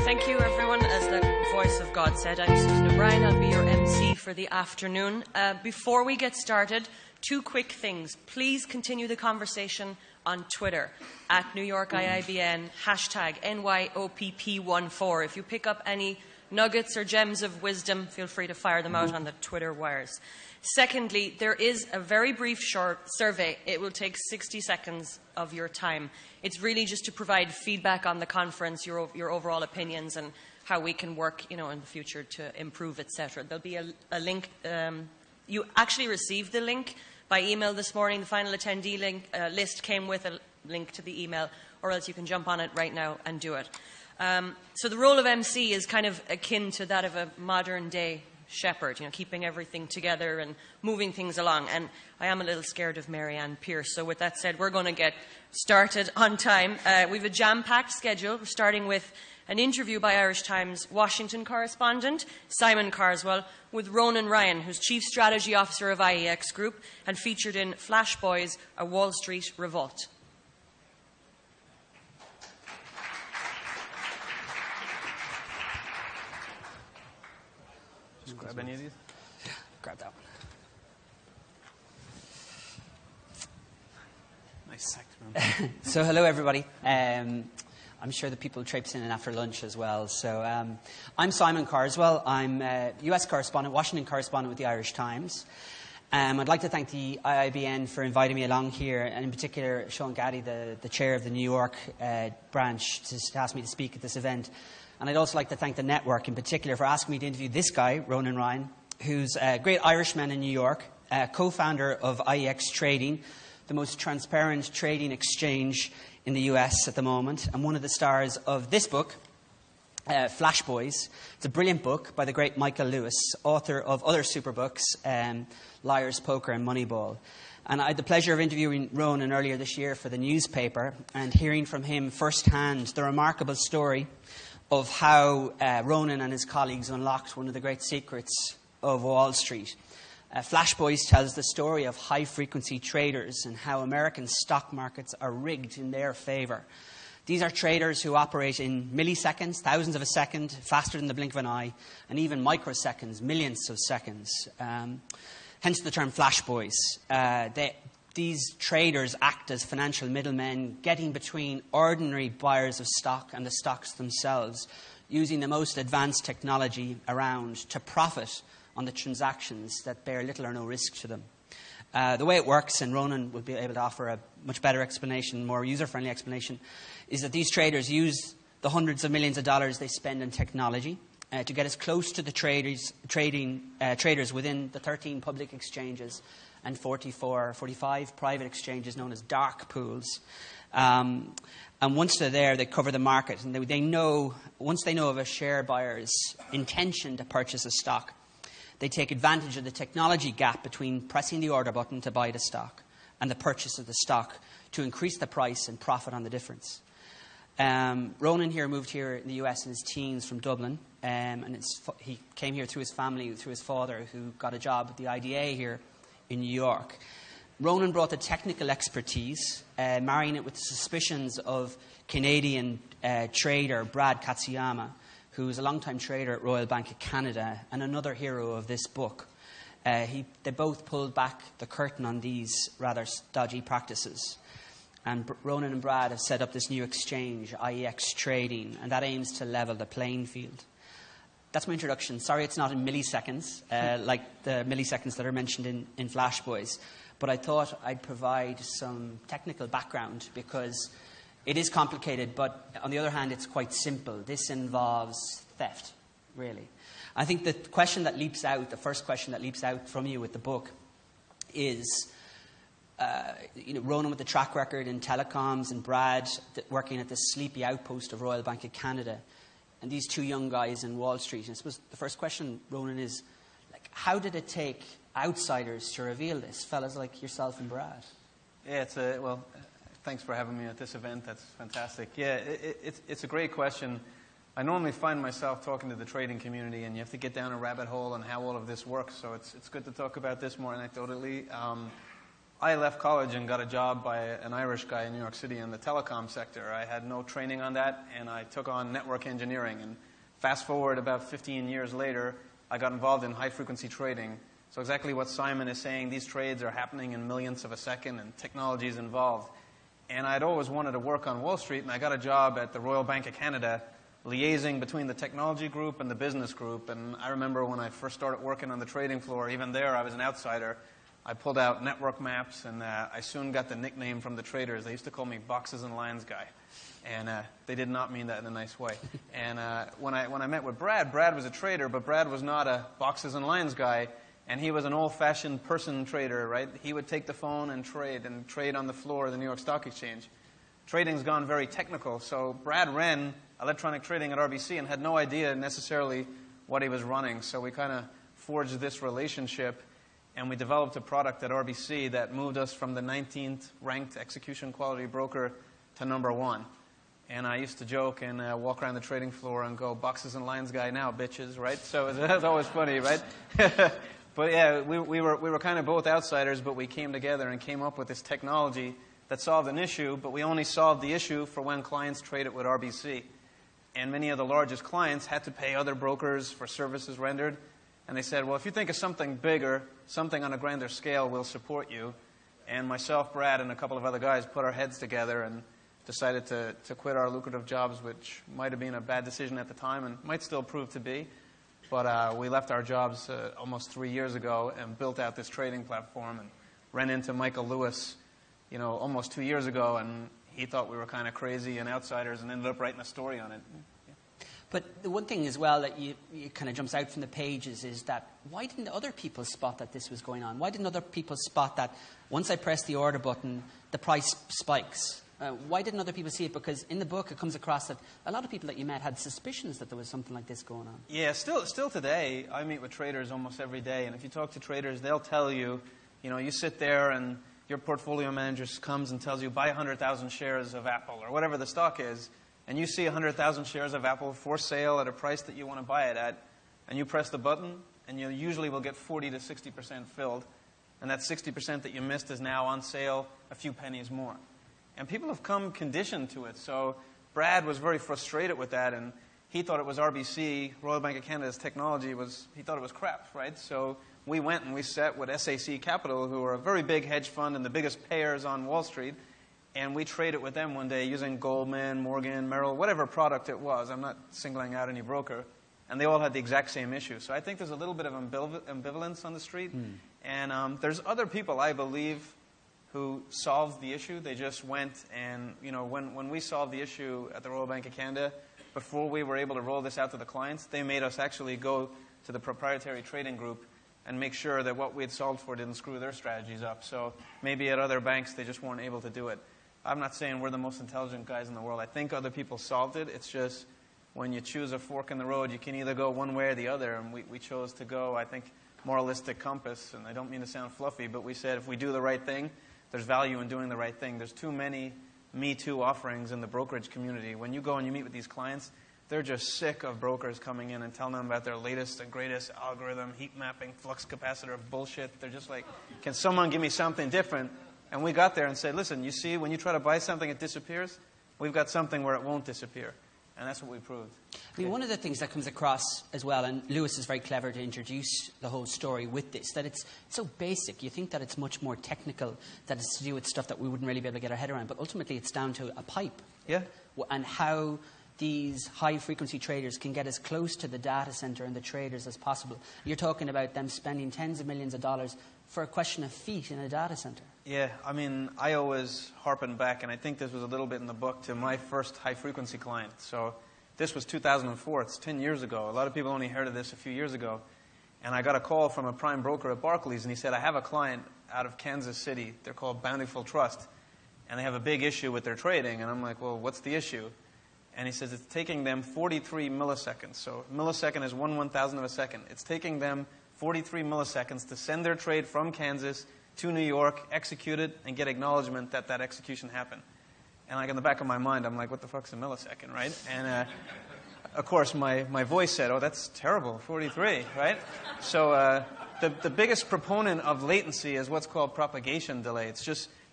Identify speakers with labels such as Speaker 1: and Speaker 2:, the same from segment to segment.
Speaker 1: Thank you, everyone. As the voice of God said, I'm Susan O'Brien. I'll be your MC for the afternoon. Before we get started, two quick things. Please continue the conversation on Twitter, at New York IIBN, hashtag NYOPP14. If you pick up any nuggets or gems of wisdom, feel free to fire them out on the Twitter wires. Secondly, there is a very brief short survey. It will take 60 seconds of your time. It's really just to provide feedback on the conference, your overall opinions, and how we can work, in the future to improve, etc. There'll be a link. You actually received the link by email this morning. The final attendee list came with a link to the email, or else you can jump on it right now and do it. So the role of MC is kind of akin to that of a modern-day shepherd, keeping everything together and moving things along. And I am a little scared of Mary Ann Pierce. So with that said, we're going to get started on time. We have a jam-packed schedule. We're starting with an interview by Irish Times Washington correspondent Simon Carswell with Ronan Ryan, who's Chief Strategy Officer of IEX Group and featured in Flash Boys, A Wall Street Revolt.
Speaker 2: Just grab any of these?
Speaker 3: Yeah, grab that one.
Speaker 2: Nice sack.
Speaker 3: So hello, everybody. I'm sure the people traipse in after lunch as well. So I'm Simon Carswell. I'm US correspondent, Washington correspondent with the Irish Times. I'd like to thank the IIBN for inviting me along here, and in particular Sean Gaddy, the chair of the New York branch, to ask me to speak at this event. And I'd also like to thank the network in particular for asking me to interview this guy, Ronan Ryan, who's a great Irishman in New York, co-founder of IEX Trading, the most transparent trading exchange in the US at the moment, and one of the stars of this book, Flash Boys. It's a brilliant book by the great Michael Lewis, author of other super books, Liar's Poker and Moneyball. And I had the pleasure of interviewing Ronan earlier this year for the newspaper and hearing from him firsthand the remarkable story of how Ronan and his colleagues unlocked one of the great secrets of Wall Street. Flash Boys tells the story of high-frequency traders and how American stock markets are rigged in their favour. These are traders who operate in milliseconds, thousands of a second, faster than the blink of an eye, and even microseconds, millions of seconds. Hence the term Flash Boys. These traders act as financial middlemen, getting between ordinary buyers of stock and the stocks themselves, using the most advanced technology around to profit on the transactions that bear little or no risk to them. The way it works, and Ronan will be able to offer a much better explanation, more user-friendly explanation, is that these traders use the hundreds of millions of dollars they spend on technology to get as close to the traders within the 13 public exchanges and 45 private exchanges known as dark pools. And once they're there, they cover the market. And they know, once they know of a share buyer's intention to purchase a stock, they take advantage of the technology gap between pressing the order button to buy the stock and the purchase of the stock to increase the price and profit on the difference. Ronan here moved here in the US in his teens from Dublin, and he came here through his family, through his father, who got a job at the IDA here in New York. Ronan brought the technical expertise, marrying it with the suspicions of Canadian trader Brad Katsuyama, who is a long-time trader at Royal Bank of Canada and another hero of this book. They both pulled back the curtain on these rather dodgy practices. And Ronan and Brad have set up this new exchange, IEX Trading, and that aims to level the playing field. That's my introduction. Sorry it's not in milliseconds, like the milliseconds that are mentioned in Flash Boys. But I thought I'd provide some technical background because it is complicated, but on the other hand, it's quite simple. This involves theft, really. I think the question that leaps out, the first question that leaps out from you with the book is, Ronan with the track record in telecoms and Brad working at this sleepy outpost of Royal Bank of Canada, and these two young guys in Wall Street. And I suppose the first question, Ronan, is, how did it take outsiders to reveal this, fellas like yourself and Brad?
Speaker 2: Yeah, thanks for having me at this event. That's fantastic. Yeah, it's a great question. I normally find myself talking to the trading community, and you have to get down a rabbit hole on how all of this works. So it's good to talk about this more anecdotally. I left college and got a job by an Irish guy in New York City in the telecom sector. I had no training on that, and I took on network engineering. And fast forward about 15 years later, I got involved in high-frequency trading. So exactly what Simon is saying, these trades are happening in millionths of a second, and technology is involved. And I'd always wanted to work on Wall Street, and I got a job at the Royal Bank of Canada, liaising between the technology group and the business group. And I remember when I first started working on the trading floor, even there I was an outsider. I pulled out network maps, and I soon got the nickname from the traders. They used to call me Boxes and Lines guy. And they did not mean that in a nice way. And when I met with Brad was a trader, but Brad was not a Boxes and Lines guy. And he was an old-fashioned person trader, right? He would take the phone and trade on the floor of the New York Stock Exchange. Trading's gone very technical. So Brad ran electronic trading at RBC and had no idea necessarily what he was running. So we kind of forged this relationship, and we developed a product at RBC that moved us from the 19th ranked execution quality broker to #1. And I used to joke and walk around the trading floor and go, Boxes and Lines guy now, bitches, right? So that's always funny, right? But yeah, we were kind of both outsiders, but we came together and came up with this technology that solved an issue, but we only solved the issue for when clients traded with RBC. And many of the largest clients had to pay other brokers for services rendered. And they said, well, if you think of something bigger, something on a grander scale, we'll support you. And myself, Brad, and a couple of other guys put our heads together and decided to quit our lucrative jobs, which might have been a bad decision at the time and might still prove to be. But we left our jobs almost 3 years ago and built out this trading platform and ran into Michael Lewis, almost 2 years ago, and he thought we were kind of crazy and outsiders and ended up writing a story on it. Yeah.
Speaker 3: But the one thing as well that you kind of jumps out from the pages is that why didn't other people spot that this was going on? Why didn't other people spot that once I press the order button, the price spikes? Why didn't other people see it? Because in the book, it comes across that a lot of people that you met had suspicions that there was something like this going on.
Speaker 2: Yeah, still today, I meet with traders almost every day. And if you talk to traders, they'll tell you, you sit there and your portfolio manager comes and tells you, buy 100,000 shares of Apple or whatever the stock is. And you see 100,000 shares of Apple for sale at a price that you want to buy it at. And you press the button, and you usually will get 40 to 60% filled. And that 60% that you missed is now on sale a few pennies more. And people have come conditioned to it. So Brad was very frustrated with that, and he thought it was RBC, Royal Bank of Canada's technology, he thought it was crap, right? So we went and we sat with SAC Capital, who are a very big hedge fund and the biggest payers on Wall Street, and we traded with them one day using Goldman, Morgan, Merrill, whatever product it was. I'm not singling out any broker. And they all had the exact same issue. So I think there's a little bit of ambivalence on the street. And there's other people, I believe, who solved the issue. They just went and, when we solved the issue at the Royal Bank of Canada, before we were able to roll this out to the clients, they made us actually go to the proprietary trading group and make sure that what we had solved for didn't screw their strategies up. So maybe at other banks, they just weren't able to do it. I'm not saying we're the most intelligent guys in the world. I think other people solved it. It's just when you choose a fork in the road, you can either go one way or the other. And we chose to go, I think, moralistic compass. And I don't mean to sound fluffy, but we said if we do the right thing, there's value in doing the right thing. There's too many Me Too offerings in the brokerage community. When you go and you meet with these clients, they're just sick of brokers coming in and telling them about their latest and greatest algorithm, heat mapping, flux capacitor bullshit. They're just like, can someone give me something different? And we got there and said, listen, you see, when you try to buy something, it disappears. We've got something where it won't disappear. And that's what we proved.
Speaker 3: I mean, one of the things that comes across as well, and Lewis is very clever to introduce the whole story with this, that it's so basic. You think that it's much more technical, that it's to do with stuff that we wouldn't really be able to get our head around. But ultimately, it's down to a pipe.
Speaker 2: Yeah.
Speaker 3: And how these high-frequency traders can get as close to the data center and the traders as possible. You're talking about them spending tens of millions of dollars for a question of feet in a data center.
Speaker 2: Yeah, I mean, I always harpen back, and I think this was a little bit in the book, to my first high-frequency client. So this was 2004. It's 10 years ago. A lot of people only heard of this a few years ago. And I got a call from a prime broker at Barclays, and he said, I have a client out of Kansas City. They're called Bountiful Trust, and they have a big issue with their trading. And I'm like, well, what's the issue? And he says it's taking them 43 milliseconds. So a millisecond is 1/1000th of a second. It's taking them 43 milliseconds to send their trade from Kansas to New York, execute it, and get acknowledgement that that execution happened. And like in the back of my mind, I'm like, what the fuck's a millisecond, right? And of course, my voice said, oh, that's terrible, 43, right? So the biggest proponent of latency is what's called propagation delay.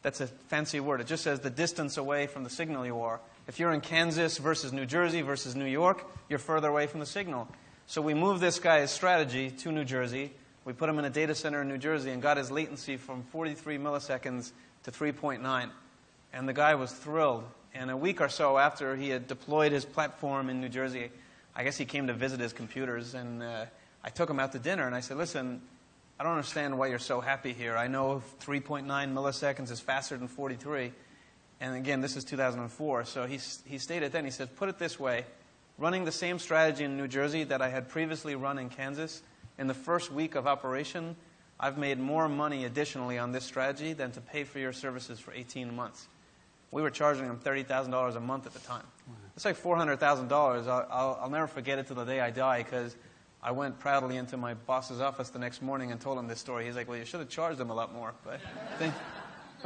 Speaker 2: That's a fancy word. It just says the distance away from the signal you are. If you're in Kansas versus New Jersey versus New York, you're further away from the signal. So we moved this guy's strategy to New Jersey. We put him in a data center in New Jersey and got his latency from 43 milliseconds to 3.9. And the guy was thrilled. And a week or so after he had deployed his platform in New Jersey, I guess he came to visit his computers. And I took him out to dinner and I said, listen, I don't understand why you're so happy here. I know 3.9 milliseconds is faster than 43. And again, this is 2004. So he stated then, he said, put it this way. Running the same strategy in New Jersey that I had previously run in Kansas, in the first week of operation, I've made more money additionally on this strategy than to pay for your services for 18 months. We were charging him $30,000 a month at the time. Wow. It's like $400,000. I'll never forget it till the day I die, because I went proudly into my boss's office the next morning and told him this story. He's like, well, you should have charged him a lot more. But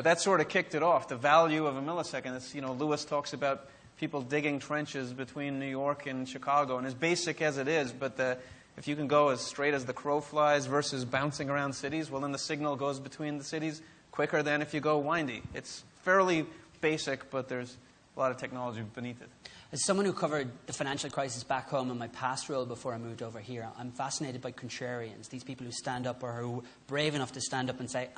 Speaker 2: that sort of kicked it off. The value of a millisecond. It's, Lewis talks about people digging trenches between New York and Chicago, and as basic as it is, but if you can go as straight as the crow flies versus bouncing around cities, well, then the signal goes between the cities quicker than if you go windy. It's fairly basic, but there's a lot of technology beneath it.
Speaker 3: As someone who covered the financial crisis back home in my past role before I moved over here, I'm fascinated by contrarians, these people who stand up or who are brave enough to stand up and say,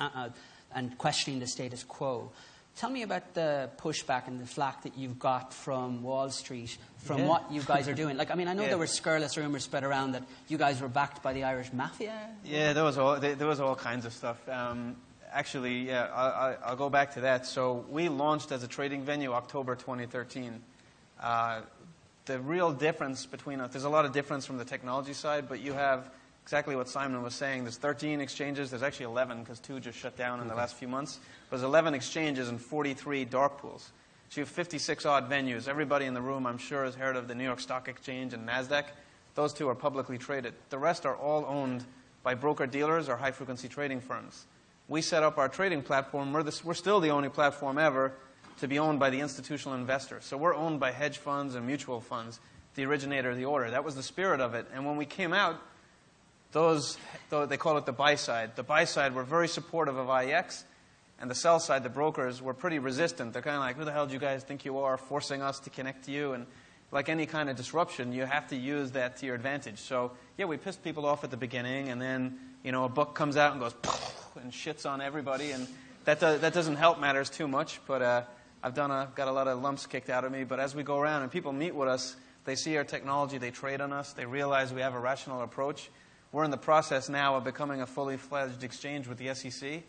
Speaker 3: and questioning the status quo. Tell me about the pushback and the flack that you've got from Wall Street, from what you guys are doing. I know there were scurrilous rumors spread around that you guys were backed by the Irish mafia.
Speaker 2: Yeah, there was all kinds of stuff. Actually, I'll go back to that. So we launched as a trading venue October 2013. The real difference between us, there's a lot of difference from the technology side, but you have exactly what Simon was saying. There's 13 exchanges. There's actually 11 because 2 just shut down in the last few months. There's 11 exchanges and 43 dark pools. So you have 56 odd venues. Everybody in the room, I'm sure, has heard of the New York Stock Exchange and NASDAQ. Those two are publicly traded. The rest are all owned by broker-dealers or high-frequency trading firms. We set up our trading platform. We're still the only platform ever to be owned by the institutional investor. So we're owned by hedge funds and mutual funds, the originator of the order. That was the spirit of it. And when we came out, they call it the buy side. The buy side were very supportive of IEX, and the sell side, the brokers, were pretty resistant. They're kind of like, who the hell do you guys think you are, forcing us to connect to you? And like any kind of disruption, you have to use that to your advantage. So, yeah, we pissed people off at the beginning, and then, a book comes out and goes, and shits on everybody, and that doesn't help matters too much, but I've got a lot of lumps kicked out of me. But as we go around and people meet with us, they see our technology, they trade on us, they realize we have a rational approach. We're in the process now of becoming a fully fledged exchange with the SEC.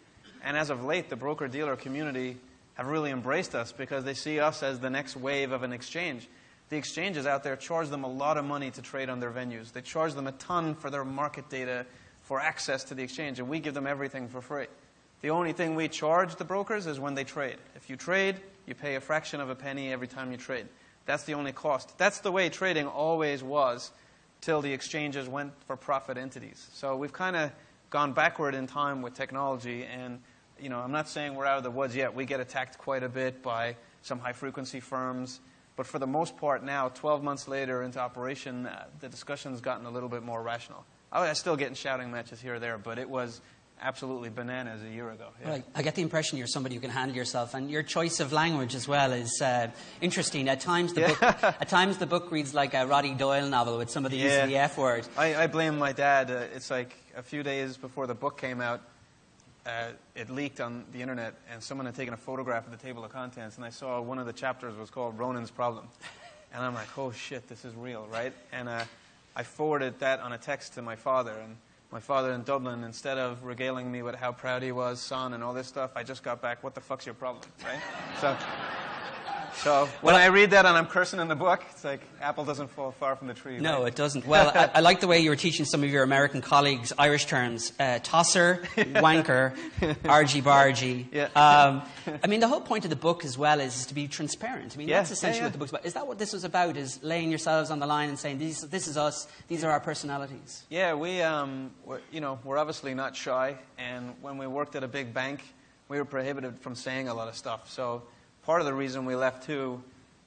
Speaker 2: And as of late, the broker-dealer community have really embraced us because they see us as the next wave of an exchange. The exchanges out there charge them a lot of money to trade on their venues. They charge them a ton for their market data, for access to the exchange, and we give them everything for free. The only thing we charge the brokers is when they trade. If you trade, you pay a fraction of a penny every time you trade. That's the only cost. That's the way trading always was, till the exchanges went for profit entities. So we've kind of gone backward in time with technology, and I'm not saying we're out of the woods yet. We get attacked quite a bit by some high-frequency firms, but for the most part now, 12 months later into operation, the discussion's gotten a little bit more rational. I still get in shouting matches here or there, but it was absolutely bananas a year ago. Yeah.
Speaker 3: Right. I get the impression you're somebody who can handle yourself, and your choice of language as well is interesting. At times, the book reads like a Roddy Doyle novel with some of the use of the F word.
Speaker 2: I blame my dad. It's like a few days before the book came out, it leaked on the internet, and someone had taken a photograph of the table of contents, and I saw one of the chapters was called Ronan's Problem, and I'm like, oh shit, this is real, right? And I forwarded that on a text to my father, and my father in Dublin, instead of regaling me with how proud he was, son, and all this stuff, I just got back, what the fuck's your problem, right? So when I read that and I'm cursing in the book, it's like, apple doesn't fall far from the tree.
Speaker 3: No,
Speaker 2: right?
Speaker 3: It doesn't. Well, I like the way you were teaching some of your American colleagues Irish terms. Tosser, wanker, argy-bargy.
Speaker 2: Yeah.
Speaker 3: The whole point of the book as well is to be transparent. That's essentially what the book's about. Is that what this was about, is laying yourselves on the line and saying, this is us, these are our personalities?
Speaker 2: Yeah, we're obviously not shy, and when we worked at a big bank, we were prohibited from saying a lot of stuff. So part of the reason we left too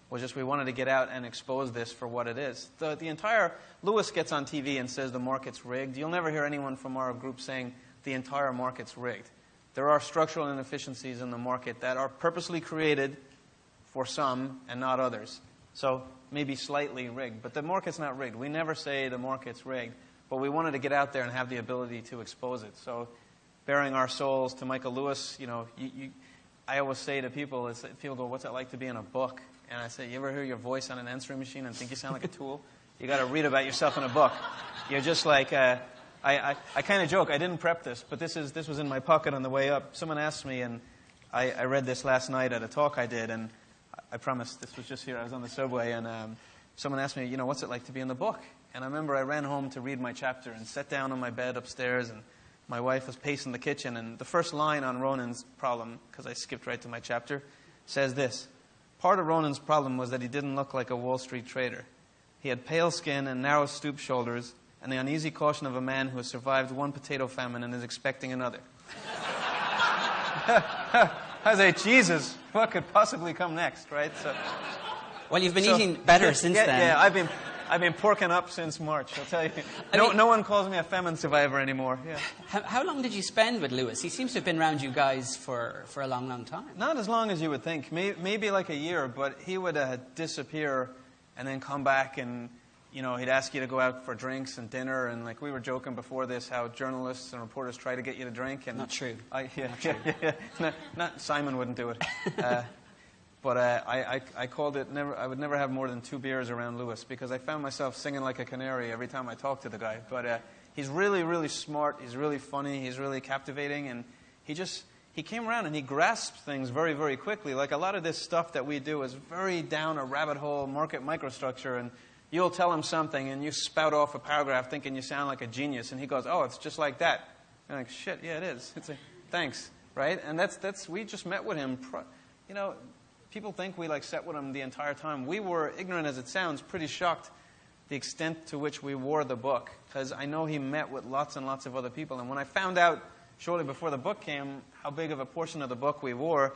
Speaker 2: was just we wanted to get out and expose this for what it is. The entire, Lewis gets on TV and says the market's rigged. You'll never hear anyone from our group saying the entire market's rigged. There are structural inefficiencies in the market that are purposely created for some and not others. So maybe slightly rigged, but the market's not rigged. We never say the market's rigged, but we wanted to get out there and have the ability to expose it. So bearing our souls to Michael Lewis, I always say to people, people go, what's it like to be in a book? And I say, you ever hear your voice on an answering machine and think you sound like a tool? You got to read about yourself in a book. You're just like, I kind of joke, I didn't prep this, but this was in my pocket on the way up. Someone asked me, and I read this last night at a talk I did, and I promise this was just here. I was on the subway, and someone asked me, what's it like to be in the book? And I remember I ran home to read my chapter and sat down on my bed upstairs, and my wife was pacing the kitchen, and the first line on Ronan's problem, because I skipped right to my chapter, says this: part of Ronan's problem was that he didn't look like a Wall Street trader. He had pale skin and narrow stooped shoulders, and the uneasy caution of a man who has survived one potato famine and is expecting another. I say, Jesus, what could possibly come next, right?
Speaker 3: Well, you've been eating better since then.
Speaker 2: Yeah, I've been porking up since March, I'll tell you. No one calls me a famine survivor anymore. Yeah.
Speaker 3: How long did you spend with Lewis? He seems to have been around you guys for a long, long time.
Speaker 2: Not as long as you would think. Maybe like a year, but he would disappear and then come back, and he'd ask you to go out for drinks and dinner, and like we were joking before this how journalists and reporters try to get you to drink. And
Speaker 3: not true.
Speaker 2: Not true. Not Simon wouldn't do it. But I called it I would never have more than 2 beers around Lewis, because I found myself singing like a canary every time I talked to the guy. But he's really, really smart. He's really funny. He's really captivating. And he came around and he grasped things very, very quickly. Like a lot of this stuff that we do is very down a rabbit hole market microstructure. And you'll tell him something and you spout off a paragraph thinking you sound like a genius. And he goes, oh, it's just like that. And I'm like, shit, yeah, it is. It's like, thanks, right? And we just met with him. People think we sat with him the entire time. We were, ignorant as it sounds, pretty shocked the extent to which we wore the book, because I know he met with lots and lots of other people. And when I found out shortly before the book came how big of a portion of the book we wore,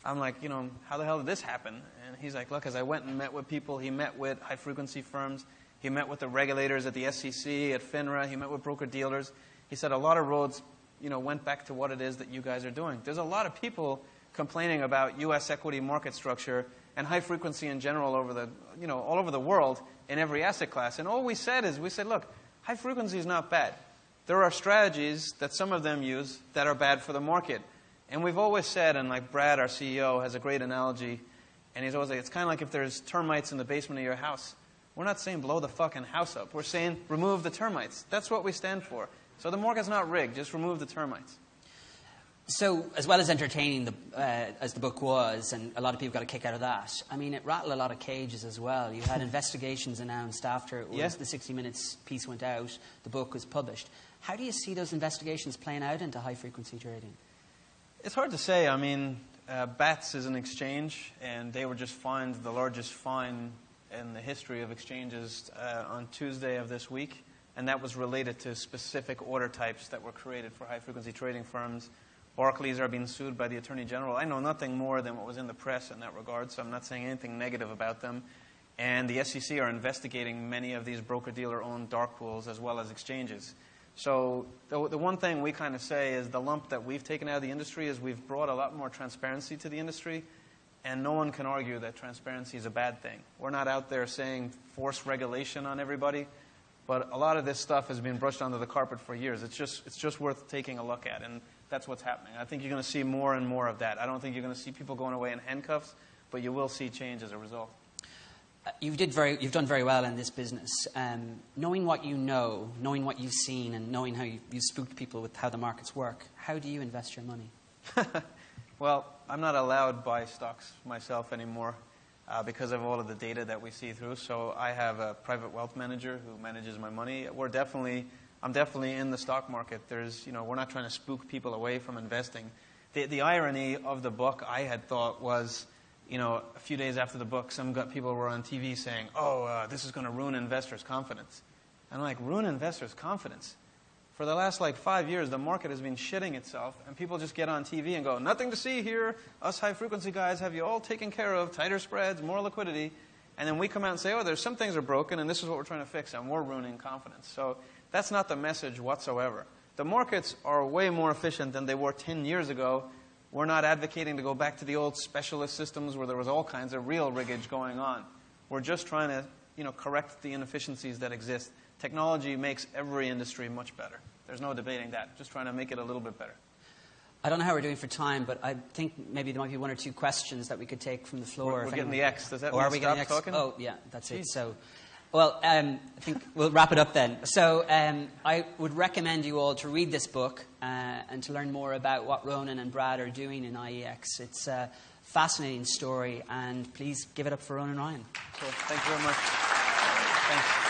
Speaker 2: I'm like, how the hell did this happen? And he's like, look, as I went and met with people, he met with high-frequency firms, he met with the regulators at the SEC, at FINRA, he met with broker-dealers. He said a lot of roads, went back to what it is that you guys are doing. There's a lot of people complaining about U.S. equity market structure and high frequency in general all over the world in every asset class. And all we said, look, high frequency is not bad. There are strategies that some of them use that are bad for the market. And we've always said, and like Brad, our CEO, has a great analogy, and he's always like, it's kind of like if there's termites in the basement of your house. We're not saying blow the fucking house up. We're saying remove the termites. That's what we stand for. So the market's not rigged. Just remove the termites.
Speaker 3: So, as well as entertaining as the book was, and a lot of people got a kick out of that, I mean, it rattled a lot of cages as well. You had investigations announced after the 60 Minutes piece went out, the book was published. How do you see those investigations playing out into high-frequency trading?
Speaker 2: It's hard to say. I mean, BATS is an exchange, and they were just fined the largest fine in the history of exchanges on Tuesday of this week, and that was related to specific order types that were created for high-frequency trading firms. Barclays are being sued by the Attorney General. I know nothing more than what was in the press in that regard, so I'm not saying anything negative about them. And the SEC are investigating many of these broker-dealer-owned dark pools as well as exchanges. So the one thing we kind of say is the lump that we've taken out of the industry is we've brought a lot more transparency to the industry, and no one can argue that transparency is a bad thing. We're not out there saying force regulation on everybody, but a lot of this stuff has been brushed under the carpet for years. It's just worth taking a look at, and that's what's happening. I think you're going to see more and more of that. I don't think you're going to see people going away in handcuffs, but you will see change as a result.
Speaker 3: You've done very well in this business. Knowing what you know, knowing what you've seen, and knowing how you've spooked people with how the markets work, how do you invest your money?
Speaker 2: Well, I'm not allowed to buy stocks myself anymore because of all of the data that we see through. So I have a private wealth manager who manages my money. I'm definitely in the stock market. We're not trying to spook people away from investing. The irony of the book, I had thought, was, a few days after the book, people were on TV saying, this is going to ruin investors' confidence. And I'm like, ruin investors' confidence? For the last like 5 years, the market has been shitting itself, and people just get on TV and go, nothing to see here. Us high-frequency guys have you all taken care of, tighter spreads, more liquidity. And then we come out and say, oh, there's some things are broken, and this is what we're trying to fix, and we're ruining confidence. So that's not the message whatsoever. The markets are way more efficient than they were 10 years ago. We're not advocating to go back to the old specialist systems where there was all kinds of real riggage going on. We're just trying to, correct the inefficiencies that exist. Technology makes every industry much better. There's no debating that. Just trying to make it a little bit better.
Speaker 3: I don't know how we're doing for time, but I think maybe there might be one or two questions that we could take from the floor.
Speaker 2: We're getting the X. Does that mean
Speaker 3: are we
Speaker 2: stop
Speaker 3: getting
Speaker 2: talking?
Speaker 3: Oh, yeah, that's it. So, well, I think we'll wrap it up then. So I would recommend you all to read this book and to learn more about what Ronan and Brad are doing in IEX. It's a fascinating story, and please give it up for Ronan Ryan.
Speaker 2: Cool. Thank you very much. Thanks.